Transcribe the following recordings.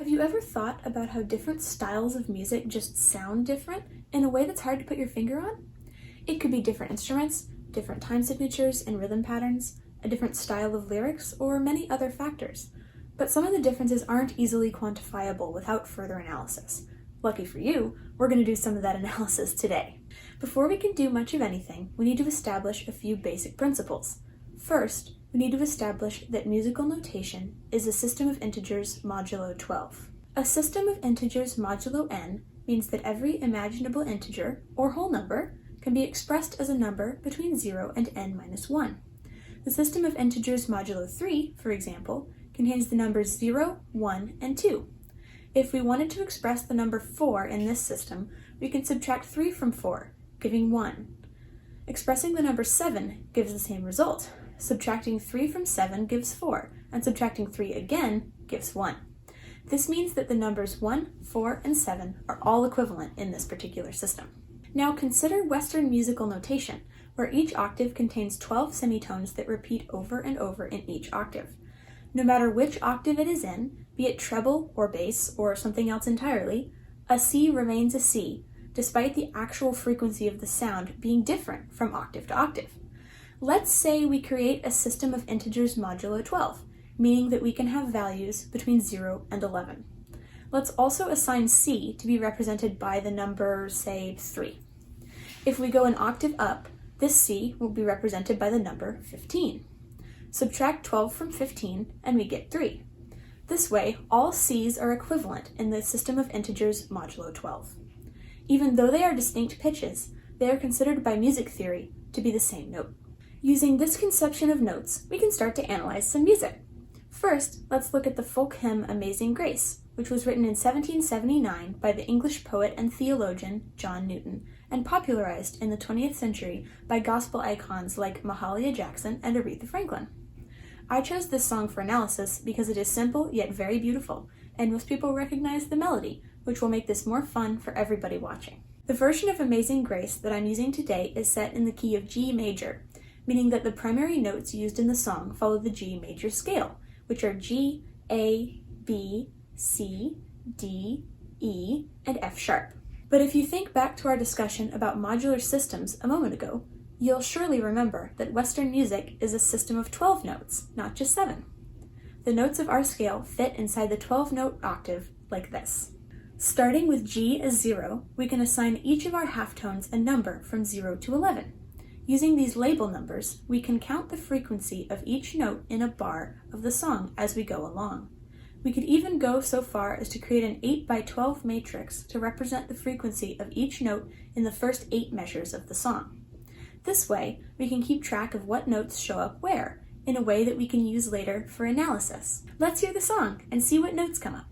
Have you ever thought about how different styles of music just sound different in a way that's hard to put your finger on? It could be different instruments, different time signatures and rhythm patterns, a different style of lyrics, or many other factors. But some of the differences aren't easily quantifiable without further analysis. Lucky for you, we're going to do some of that analysis today. Before we can do much of anything, we need to establish a few basic principles. First, we need to establish that musical notation is a system of integers modulo 12. A system of integers modulo n means that every imaginable integer, or whole number, can be expressed as a number between 0 and n minus 1. The system of integers modulo 3, for example, contains the numbers 0, 1, and 2. If we wanted to express the number 4 in this system, we can subtract 3 from 4, giving 1. Expressing the number 7 gives the same result. Subtracting 3 from 7 gives 4, and subtracting 3 again gives 1. This means that the numbers 1, 4, and 7 are all equivalent in this particular system. Now consider Western musical notation, where each octave contains 12 semitones that repeat over and over in each octave. No matter which octave it is in, be it treble or bass or something else entirely, a C remains a C, despite the actual frequency of the sound being different from octave to octave. Let's say we create a system of integers modulo 12, meaning that we can have values between 0 and 11. Let's also assign C to be represented by the number, say, 3. If we go an octave up, this C will be represented by the number 15. Subtract 12 from 15, and we get 3. This way, all C's are equivalent in the system of integers modulo 12. Even though they are distinct pitches, they are considered by music theory to be the same note. Using this conception of notes, we can start to analyze some music. First, let's look at the folk hymn Amazing Grace, which was written in 1779 by the English poet and theologian John Newton, and popularized in the 20th century by gospel icons like Mahalia Jackson and Aretha Franklin. I chose this song for analysis because it is simple yet very beautiful, and most people recognize the melody, which will make this more fun for everybody watching. The version of Amazing Grace that I'm using today is set in the key of G major, meaning that the primary notes used in the song follow the G major scale, which are G, A, B, C, D, E, and F sharp. But if you think back to our discussion about modular systems a moment ago, you'll surely remember that Western music is a system of 12 notes, not just 7. The notes of our scale fit inside the 12-note octave like this. Starting with G as 0, we can assign each of our halftones a number from 0 to 11. Using these label numbers, we can count the frequency of each note in a bar of the song as we go along. We could even go so far as to create an 8 by 12 matrix to represent the frequency of each note in the first 8 measures of the song. This way, we can keep track of what notes show up where, in a way that we can use later for analysis. Let's hear the song and see what notes come up.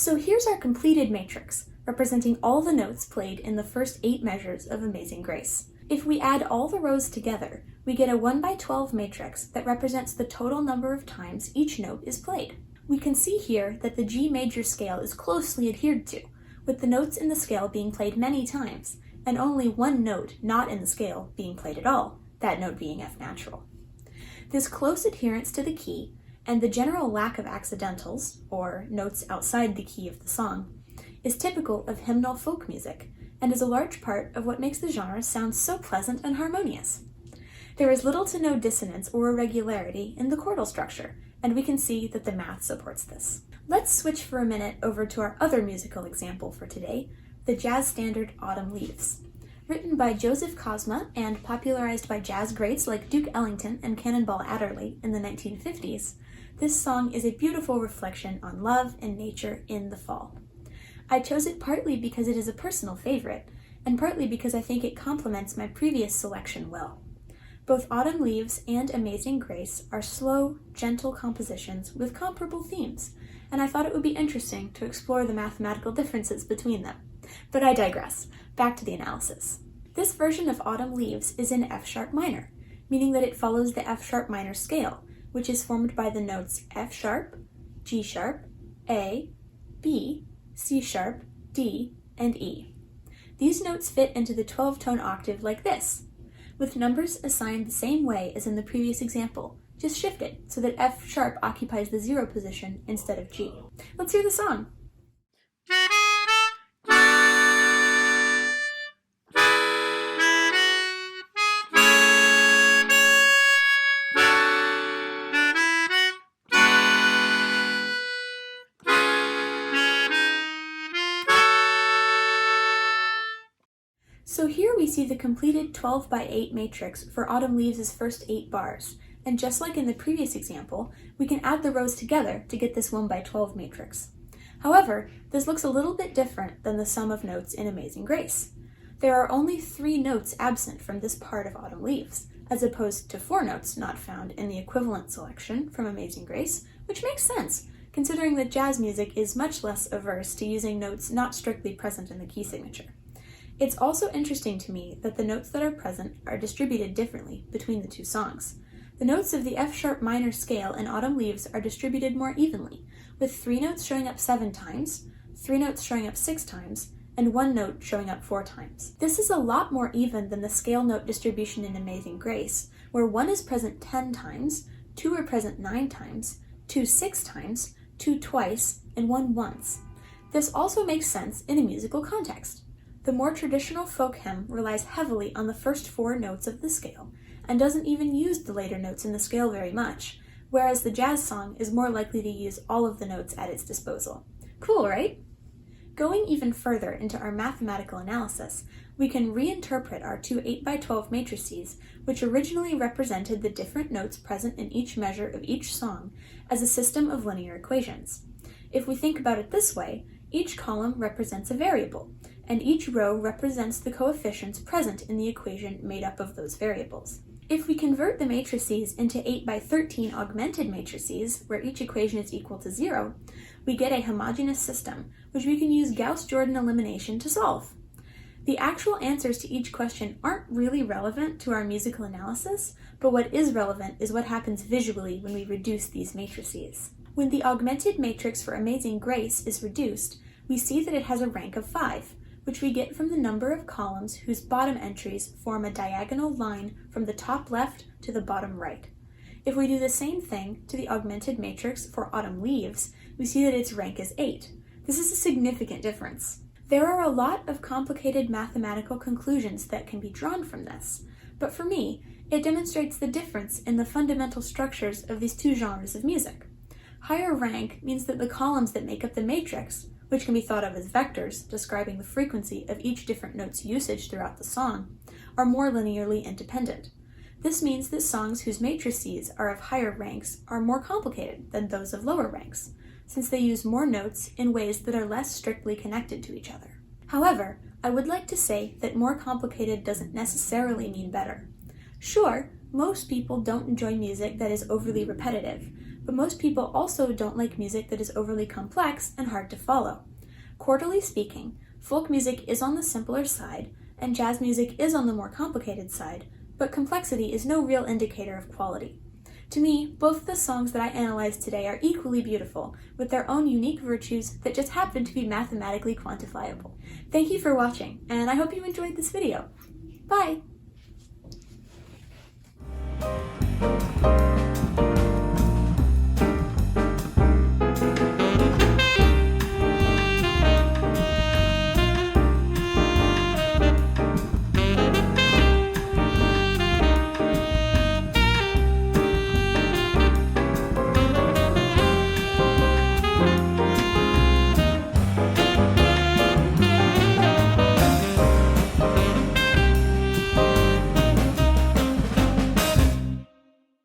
So here's our completed matrix, representing all the notes played in the first 8 measures of Amazing Grace. If we add all the rows together, we get a 1 by 12 matrix that represents the total number of times each note is played. We can see here that the G major scale is closely adhered to, with the notes in the scale being played many times, and only one note not in the scale being played at all, that note being F natural. This close adherence to the key and the general lack of accidentals, or notes outside the key of the song, is typical of hymnal folk music, and is a large part of what makes the genre sound so pleasant and harmonious. There is little to no dissonance or irregularity in the chordal structure, and we can see that the math supports this. Let's switch for a minute over to our other musical example for today, the jazz standard Autumn Leaves. Written by Joseph Cosma and popularized by jazz greats like Duke Ellington and Cannonball Adderley in the 1950s, this song is a beautiful reflection on love and nature in the fall. I chose it partly because it is a personal favorite, and partly because I think it complements my previous selection well. Both Autumn Leaves and Amazing Grace are slow, gentle compositions with comparable themes, and I thought it would be interesting to explore the mathematical differences between them. But I digress. Back to the analysis. This version of Autumn Leaves is in F sharp minor, meaning that it follows the F sharp minor scale, which is formed by the notes F sharp, G sharp, A, B, C sharp, D, and E. These notes fit into the 12-tone octave like this, with numbers assigned the same way as in the previous example, just shifted so that F sharp occupies the 0 position instead of G. Let's hear the song. So here we see the completed 12 by 8 matrix for Autumn Leaves' first 8 bars, and just like in the previous example, we can add the rows together to get this 1 by 12 matrix. However, this looks a little bit different than the sum of notes in Amazing Grace. There are only 3 notes absent from this part of Autumn Leaves, as opposed to 4 notes not found in the equivalent selection from Amazing Grace, which makes sense, considering that jazz music is much less averse to using notes not strictly present in the key signature. It's also interesting to me that the notes that are present are distributed differently between the 2 songs. The notes of the F sharp minor scale in Autumn Leaves are distributed more evenly, with 3 notes showing up 7 times, 3 notes showing up 6 times, and 1 note showing up 4 times. This is a lot more even than the scale note distribution in Amazing Grace, where 1 is present 10 times, 2 are present 9 times, 2 6 times, 2 twice, and 1 once. This also makes sense in a musical context. The more traditional folk hymn relies heavily on the first 4 notes of the scale, and doesn't even use the later notes in the scale very much, whereas the jazz song is more likely to use all of the notes at its disposal. Cool, right? Going even further into our mathematical analysis, we can reinterpret our 2 8 by 12 matrices, which originally represented the different notes present in each measure of each song, as a system of linear equations. If we think about it this way, each column represents a variable, and each row represents the coefficients present in the equation made up of those variables. If we convert the matrices into 8 by 13 augmented matrices, where each equation is equal to 0, we get a homogeneous system, which we can use Gauss-Jordan elimination to solve. The actual answers to each question aren't really relevant to our musical analysis, but what is relevant is what happens visually when we reduce these matrices. When the augmented matrix for Amazing Grace is reduced, we see that it has a rank of 5, which we get from the number of columns whose bottom entries form a diagonal line from the top left to the bottom right. If we do the same thing to the augmented matrix for Autumn Leaves, we see that its rank is 8. This is a significant difference. There are a lot of complicated mathematical conclusions that can be drawn from this, but for me, it demonstrates the difference in the fundamental structures of these 2 genres of music. Higher rank means that the columns that make up the matrix, which can be thought of as vectors describing the frequency of each different note's usage throughout the song, are more linearly independent. This means that songs whose matrices are of higher ranks are more complicated than those of lower ranks, since they use more notes in ways that are less strictly connected to each other. However, I would like to say that more complicated doesn't necessarily mean better. Sure, most people don't enjoy music that is overly repetitive, but most people also don't like music that is overly complex and hard to follow. Quarterly speaking, folk music is on the simpler side, and jazz music is on the more complicated side, but complexity is no real indicator of quality. To me, both the songs that I analyzed today are equally beautiful, with their own unique virtues that just happen to be mathematically quantifiable. Thank you for watching, and I hope you enjoyed this video. Bye!